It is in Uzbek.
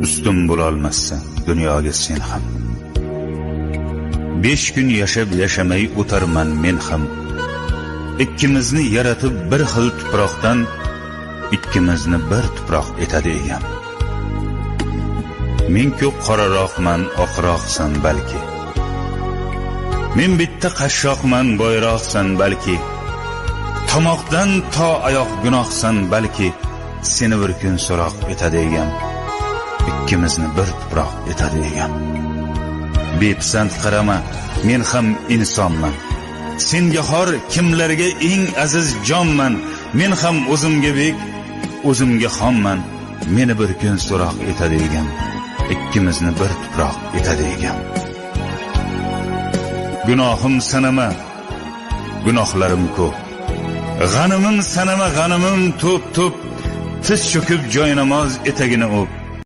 Üstün bo'lolmassan dunyoga sen ham. 5 kun yashab yashamay o'tarman men ham. Ikkimizni yaratib bir xil tuproqdan, ikkimizni bir tuproq etadi egam. Men-ku qoraroqman, oqroqsan balki. Men bitta qashshoqman, boyroqsan balki. Tomoqdan to oyoq gunohsan balki. Seni bir kun so'roq etadi egam. Ikkimizni bir tuproq etadi egam. Bepisand qarama, men ham insonman. Senga xor kimlarga eng aziz jonman. Men ham o'zimga bek, o'zimga xonman. Meni bir kun so'roq etadi egam. Ikkimizni bir tuproq etadi egam. Gunohim sanama, gunohlarim ko'p. G'animim sanama, g'animim to'p-to'p. Tiz cho'kib joynamoz etagini o'p.